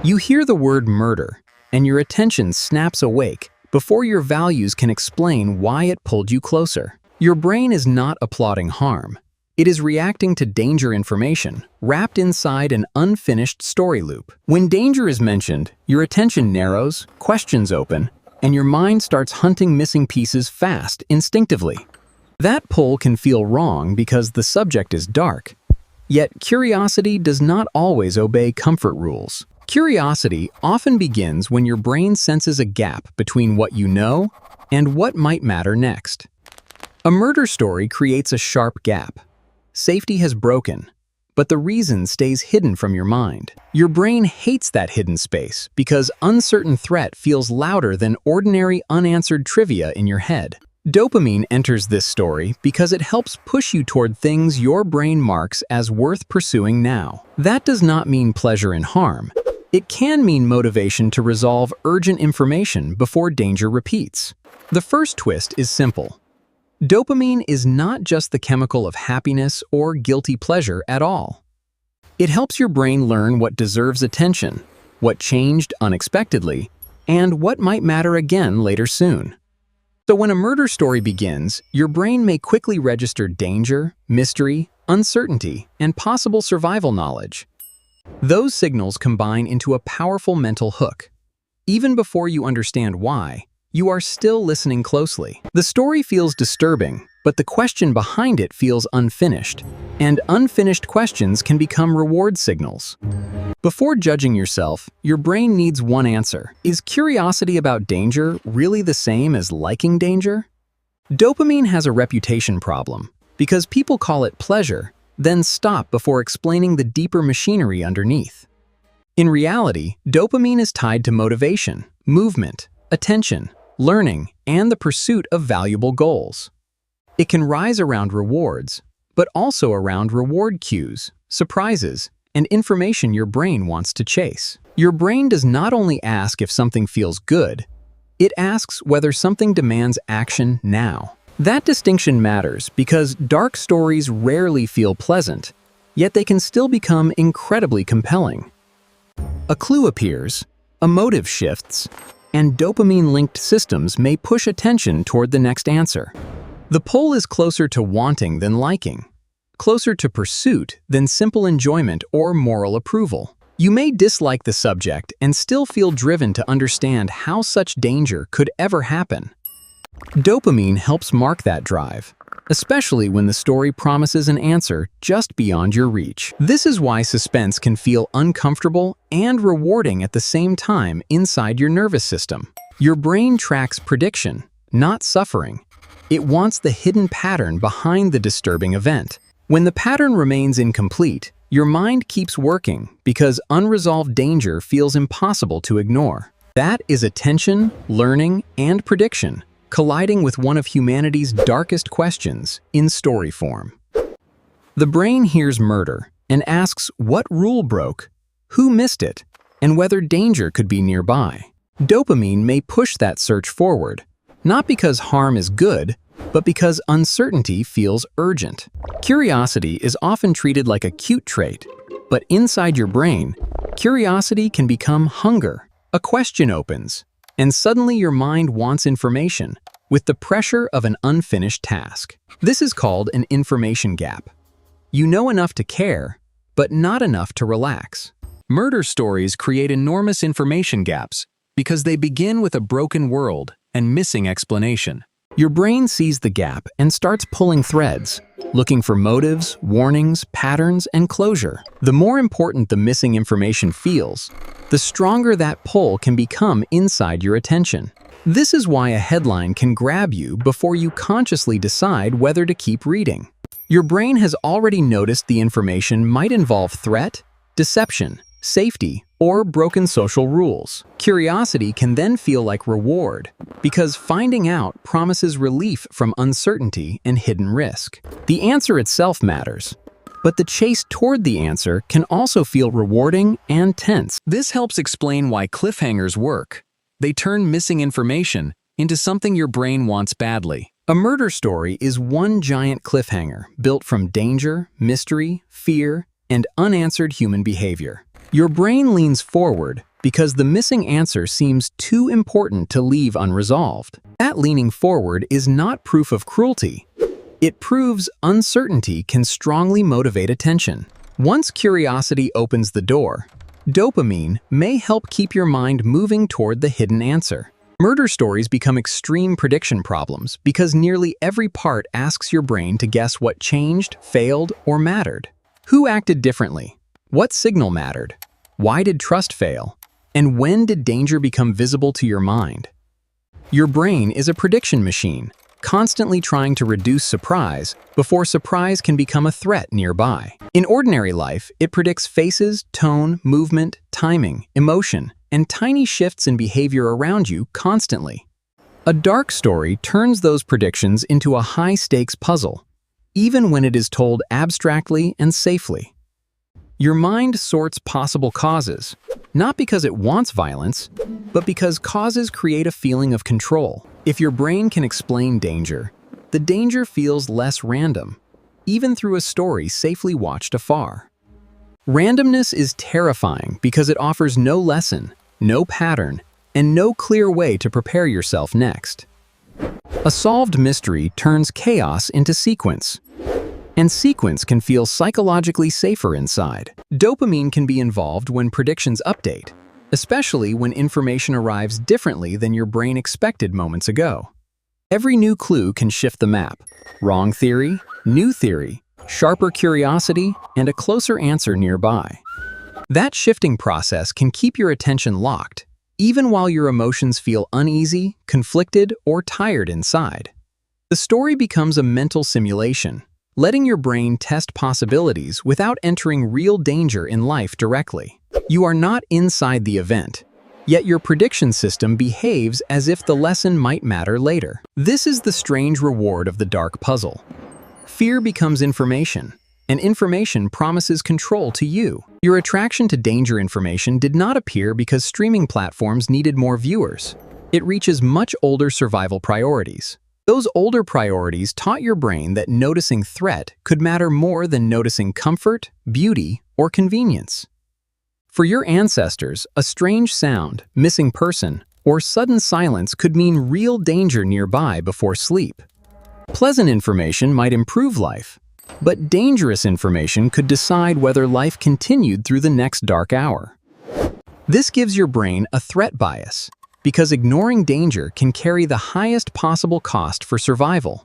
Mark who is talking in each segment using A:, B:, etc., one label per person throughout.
A: You hear the word murder, and your attention snaps awake before your values can explain why it pulled you closer. Your brain is not applauding harm. It is reacting to danger information wrapped inside an unfinished story loop. When danger is mentioned, your attention narrows, questions open, and your mind starts hunting missing pieces fast, instinctively. That pull can feel wrong because the subject is dark. Yet curiosity does not always obey comfort rules. Curiosity often begins when your brain senses a gap between what you know and what might matter next. A murder story creates a sharp gap. Safety has broken, but the reason stays hidden from your mind. Your brain hates that hidden space because uncertain threat feels louder than ordinary unanswered trivia in your head. Dopamine enters this story because it helps push you toward things your brain marks as worth pursuing now. That does not mean pleasure in harm. It can mean motivation to resolve urgent information before danger repeats. The first twist is simple. Dopamine is not just the chemical of happiness or guilty pleasure at all. It helps your brain learn what deserves attention, what changed unexpectedly, and what might matter again later soon. So when a murder story begins, your brain may quickly register danger, mystery, uncertainty, and possible survival knowledge. Those signals combine into a powerful mental hook. Even before you understand why, you are still listening closely. The story feels disturbing, but the question behind it feels unfinished, and unfinished questions can become reward signals. Before judging yourself, your brain needs one answer. Is curiosity about danger really the same as liking danger? Dopamine has a reputation problem because people call it pleasure, then stop before explaining the deeper machinery underneath. In reality, dopamine is tied to motivation, movement, attention, learning, and the pursuit of valuable goals. It can rise around rewards, but also around reward cues, surprises, and information your brain wants to chase. Your brain does not only ask if something feels good, it asks whether something demands action now. That distinction matters because dark stories rarely feel pleasant, yet they can still become incredibly compelling. A clue appears, a motive shifts, and dopamine-linked systems may push attention toward the next answer. The pull is closer to wanting than liking, closer to pursuit than simple enjoyment or moral approval. You may dislike the subject and still feel driven to understand how such danger could ever happen. Dopamine helps mark that drive, especially when the story promises an answer just beyond your reach. This is why suspense can feel uncomfortable and rewarding at the same time inside your nervous system. Your brain tracks prediction, not suffering. It wants the hidden pattern behind the disturbing event. When the pattern remains incomplete, your mind keeps working because unresolved danger feels impossible to ignore. That is attention, learning, and prediction colliding with one of humanity's darkest questions in story form. The brain hears murder and asks what rule broke, who missed it, and whether danger could be nearby. Dopamine may push that search forward, not because harm is good, but because uncertainty feels urgent. Curiosity is often treated like a cute trait, but inside your brain, curiosity can become hunger. A question opens, and suddenly your mind wants information, with the pressure of an unfinished task. This is called an information gap. You know enough to care, but not enough to relax. Murder stories create enormous information gaps because they begin with a broken world and missing explanation. Your brain sees the gap and starts pulling threads, looking for motives, warnings, patterns, and closure. The more important the missing information feels, the stronger that pull can become inside your attention. This is why a headline can grab you before you consciously decide whether to keep reading. Your brain has already noticed the information might involve threat, deception, safety, or broken social rules. Curiosity can then feel like reward, because finding out promises relief from uncertainty and hidden risk. The answer itself matters, but the chase toward the answer can also feel rewarding and tense. This helps explain why cliffhangers work. They turn missing information into something your brain wants badly. A murder story is one giant cliffhanger built from danger, mystery, fear, and unanswered human behavior. Your brain leans forward, because the missing answer seems too important to leave unresolved. That leaning forward is not proof of cruelty. It proves uncertainty can strongly motivate attention. Once curiosity opens the door, dopamine may help keep your mind moving toward the hidden answer. Murder stories become extreme prediction problems because nearly every part asks your brain to guess what changed, failed, or mattered. Who acted differently? What signal mattered? Why did trust fail? And when did danger become visible to your mind? Your brain is a prediction machine, constantly trying to reduce surprise before surprise can become a threat nearby. In ordinary life, it predicts faces, tone, movement, timing, emotion, and tiny shifts in behavior around you constantly. A dark story turns those predictions into a high-stakes puzzle, even when it is told abstractly and safely. Your mind sorts possible causes, not because it wants violence, but because causes create a feeling of control. If your brain can explain danger, the danger feels less random, even through a story safely watched afar. Randomness is terrifying because it offers no lesson, no pattern, and no clear way to prepare yourself next. A solved mystery turns chaos into sequence, and sequence can feel psychologically safer inside. Dopamine can be involved when predictions update, especially when information arrives differently than your brain expected moments ago. Every new clue can shift the map. Wrong theory, new theory, sharper curiosity, and a closer answer nearby. That shifting process can keep your attention locked, even while your emotions feel uneasy, conflicted, or tired inside. The story becomes a mental simulation, letting your brain test possibilities without entering real danger in life directly. You are not inside the event, yet your prediction system behaves as if the lesson might matter later. This is the strange reward of the dark puzzle. Fear becomes information, and information promises control to you. Your attraction to danger information did not appear because streaming platforms needed more viewers. It reaches much older survival priorities. Those older priorities taught your brain that noticing threat could matter more than noticing comfort, beauty, or convenience. For your ancestors, a strange sound, missing person, or sudden silence could mean real danger nearby before sleep. Pleasant information might improve life, but dangerous information could decide whether life continued through the next dark hour. This gives your brain a threat bias, because ignoring danger can carry the highest possible cost for survival.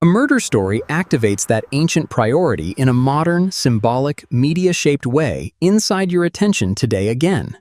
A: A murder story activates that ancient priority in a modern, symbolic, media-shaped way inside your attention today again.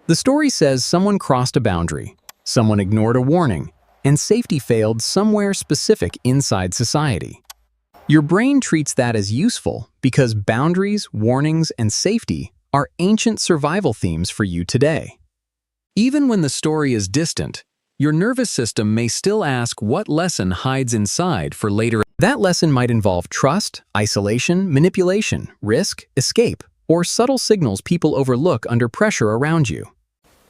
A: The story says someone crossed a boundary, someone ignored a warning, and safety failed somewhere specific inside society. Your brain treats that as useful because boundaries, warnings, and safety are ancient survival themes for you today. Even when the story is distant, your nervous system may still ask what lesson hides inside for later. That lesson might involve trust, isolation, manipulation, risk, escape, or subtle signals people overlook under pressure around you.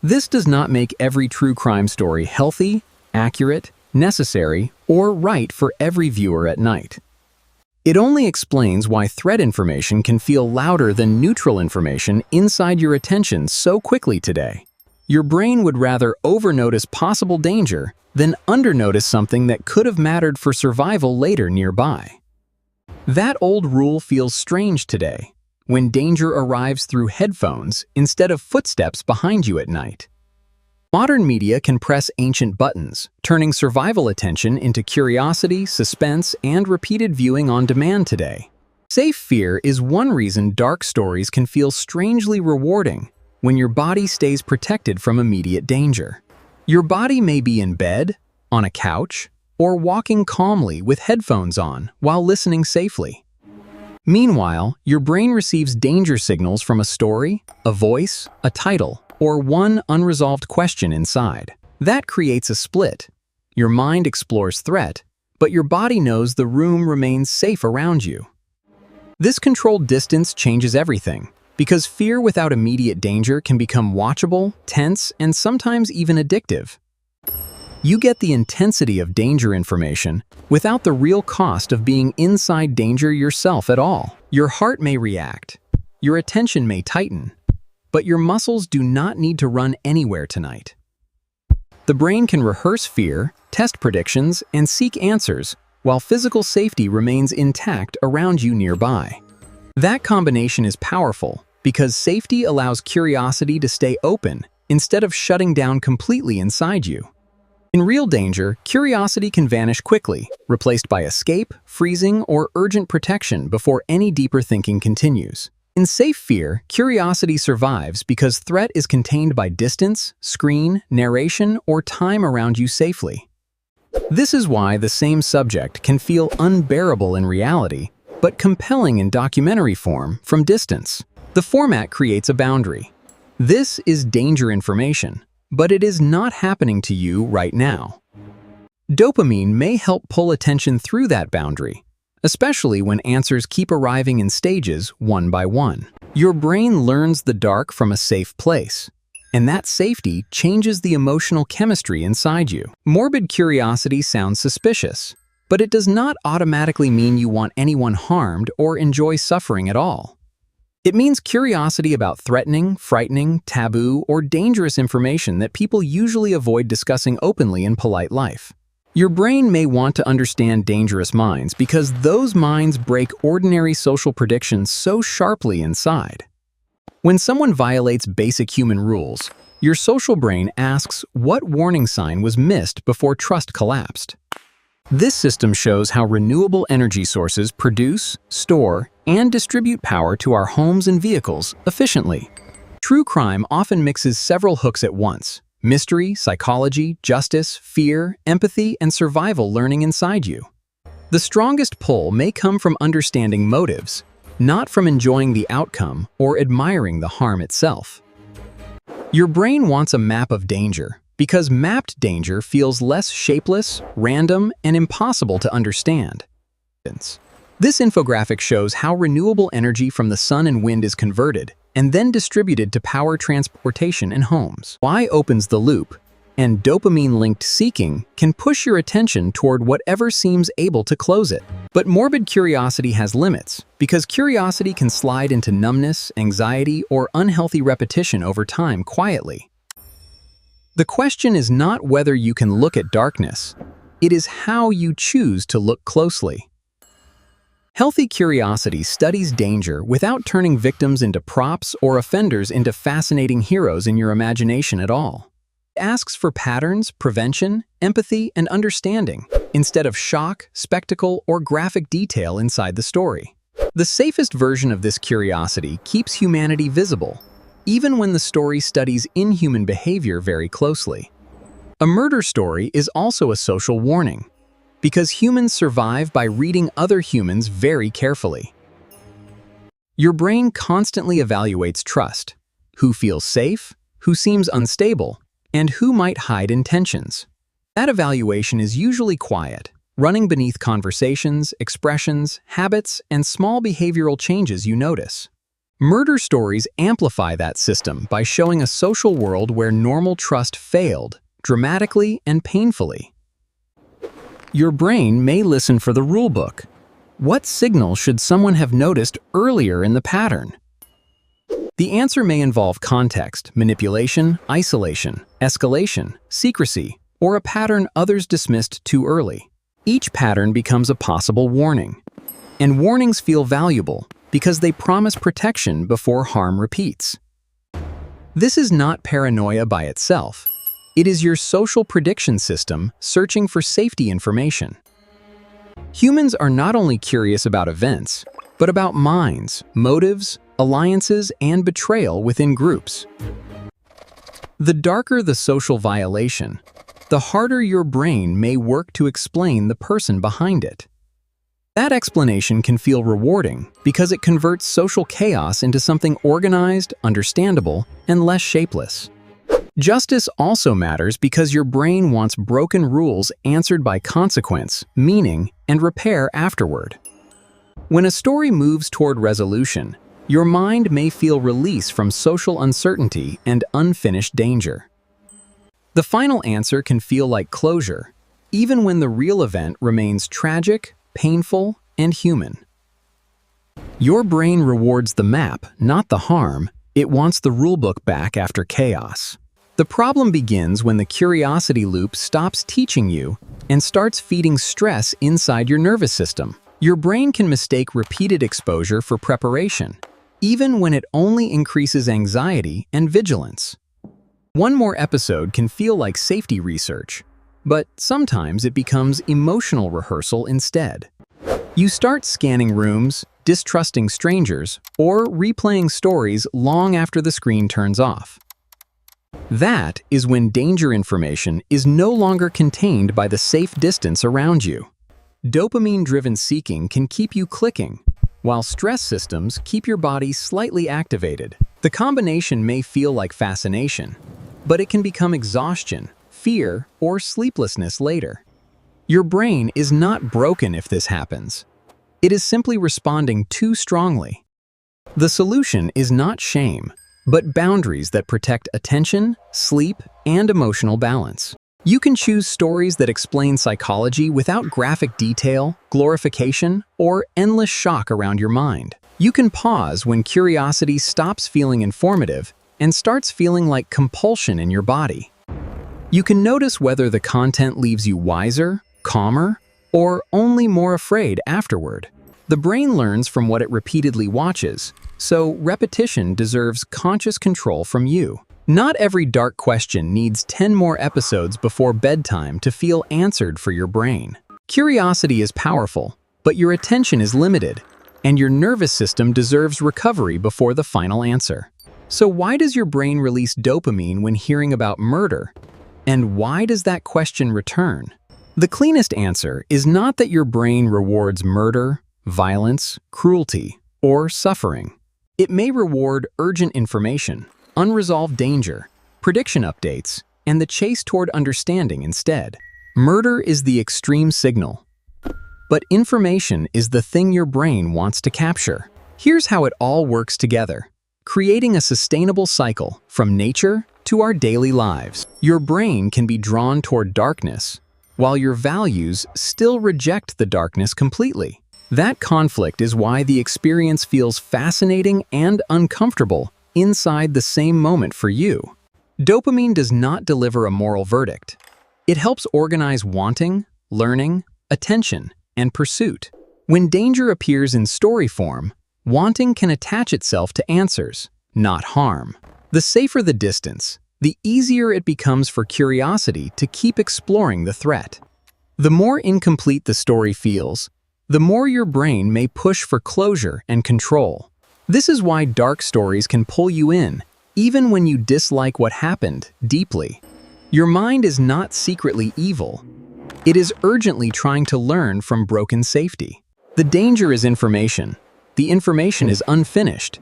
A: This does not make every true crime story healthy, accurate, necessary, or right for every viewer at night. It only explains why threat information can feel louder than neutral information inside your attention so quickly today. Your brain would rather overnotice possible danger than undernotice something that could have mattered for survival later nearby. That old rule feels strange today, when danger arrives through headphones instead of footsteps behind you at night. Modern media can press ancient buttons, turning survival attention into curiosity, suspense, and repeated viewing on demand today. Safe fear is one reason dark stories can feel strangely rewarding when your body stays protected from immediate danger. Your body may be in bed, on a couch, or walking calmly with headphones on while listening safely. Meanwhile, your brain receives danger signals from a story, a voice, a title, or one unresolved question inside. That creates a split. Your mind explores threat, but your body knows the room remains safe around you. This controlled distance changes everything, because fear without immediate danger can become watchable, tense, and sometimes even addictive. You get the intensity of danger information without the real cost of being inside danger yourself at all. Your heart may react, your attention may tighten, but your muscles do not need to run anywhere tonight. The brain can rehearse fear, test predictions, and seek answers, while physical safety remains intact around you nearby. That combination is powerful because safety allows curiosity to stay open instead of shutting down completely inside you. In real danger, curiosity can vanish quickly, replaced by escape, freezing, or urgent protection before any deeper thinking continues. In safe fear, curiosity survives because threat is contained by distance, screen, narration, or time around you safely. This is why the same subject can feel unbearable in reality, but compelling in documentary form from distance. The format creates a boundary. This is danger information, but it is not happening to you right now. Dopamine may help pull attention through that boundary, especially when answers keep arriving in stages one by one. Your brain learns the dark from a safe place, and that safety changes the emotional chemistry inside you. Morbid curiosity sounds suspicious, but it does not automatically mean you want anyone harmed or enjoy suffering at all. It means curiosity about threatening, frightening, taboo, or dangerous information that people usually avoid discussing openly in polite life. Your brain may want to understand dangerous minds because those minds break ordinary social predictions so sharply inside. When someone violates basic human rules, your social brain asks what warning sign was missed before trust collapsed. This system shows how renewable energy sources produce, store, and distribute power to our homes and vehicles efficiently. True crime often mixes several hooks at once: mystery, psychology, justice, fear, empathy, and survival learning inside you. The strongest pull may come from understanding motives, not from enjoying the outcome or admiring the harm itself. Your brain wants a map of danger because mapped danger feels less shapeless, random, and impossible to understand. This infographic shows how renewable energy from the sun and wind is converted and then distributed to power transportation and homes. Why opens the loop, and dopamine-linked seeking can push your attention toward whatever seems able to close it. But morbid curiosity has limits, because curiosity can slide into numbness, anxiety, or unhealthy repetition over time quietly. The question is not whether you can look at darkness, it is how you choose to look closely. Healthy curiosity studies danger without turning victims into props or offenders into fascinating heroes in your imagination at all. It asks for patterns, prevention, empathy, and understanding, instead of shock, spectacle, or graphic detail inside the story. The safest version of this curiosity keeps humanity visible, even when the story studies inhuman behavior very closely. A murder story is also a social warning, because humans survive by reading other humans very carefully. Your brain constantly evaluates trust: who feels safe, who seems unstable, and who might hide intentions. That evaluation is usually quiet, running beneath conversations, expressions, habits, and small behavioral changes you notice. Murder stories amplify that system by showing a social world where normal trust failed, dramatically and painfully. Your brain may listen for the rulebook. What signal should someone have noticed earlier in the pattern? The answer may involve context, manipulation, isolation, escalation, secrecy, or a pattern others dismissed too early. Each pattern becomes a possible warning. And warnings feel valuable because they promise protection before harm repeats. This is not paranoia by itself. It is your social prediction system searching for safety information. Humans are not only curious about events, but about minds, motives, alliances, and betrayal within groups. The darker the social violation, the harder your brain may work to explain the person behind it. That explanation can feel rewarding because it converts social chaos into something organized, understandable, and less shapeless. Justice also matters because your brain wants broken rules answered by consequence, meaning, and repair afterward. When a story moves toward resolution, your mind may feel release from social uncertainty and unfinished danger. The final answer can feel like closure, even when the real event remains tragic, painful, and human. Your brain rewards the map, not the harm, It wants the rulebook back after chaos. The problem begins when the curiosity loop stops teaching you and starts feeding stress inside your nervous system. Your brain can mistake repeated exposure for preparation, even when it only increases anxiety and vigilance. One more episode can feel like safety research, but sometimes it becomes emotional rehearsal instead. You start scanning rooms, distrusting strangers, or replaying stories long after the screen turns off. That is when danger information is no longer contained by the safe distance around you. Dopamine-driven seeking can keep you clicking, while stress systems keep your body slightly activated. The combination may feel like fascination, but it can become exhaustion, fear, or sleeplessness later. Your brain is not broken if this happens. It is simply responding too strongly. The solution is not shame, but boundaries that protect attention, sleep, and emotional balance. You can choose stories that explain psychology without graphic detail, glorification, or endless shock around your mind. You can pause when curiosity stops feeling informative and starts feeling like compulsion in your body. You can notice whether the content leaves you wiser, calmer, or only more afraid afterward. The brain learns from what it repeatedly watches, so repetition deserves conscious control from you. Not every dark question needs 10 more episodes before bedtime to feel answered for your brain. Curiosity is powerful, but your attention is limited, and your nervous system deserves recovery before the final answer. So why does your brain release dopamine when hearing about murder? And why does that question return? The cleanest answer is not that your brain rewards murder, violence, cruelty, or suffering. It may reward urgent information, unresolved danger, prediction updates, and the chase toward understanding instead. Murder is the extreme signal, but information is the thing your brain wants to capture. Here's how it all works together, creating a sustainable cycle from nature to our daily lives. Your brain can be drawn toward darkness, while your values still reject the darkness completely. That conflict is why the experience feels fascinating and uncomfortable inside the same moment for you. Dopamine does not deliver a moral verdict. It helps organize wanting, learning, attention, and pursuit. When danger appears in story form, wanting can attach itself to answers, not harm. The safer the distance, the easier it becomes for curiosity to keep exploring the threat. The more incomplete the story feels, the more your brain may push for closure and control. This is why dark stories can pull you in, even when you dislike what happened deeply. Your mind is not secretly evil. It is urgently trying to learn from broken safety. The danger is information. The information is unfinished,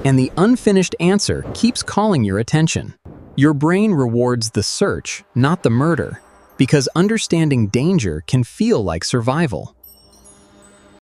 A: and the unfinished answer keeps calling your attention. Your brain rewards the search, not the murder, because understanding danger can feel like survival.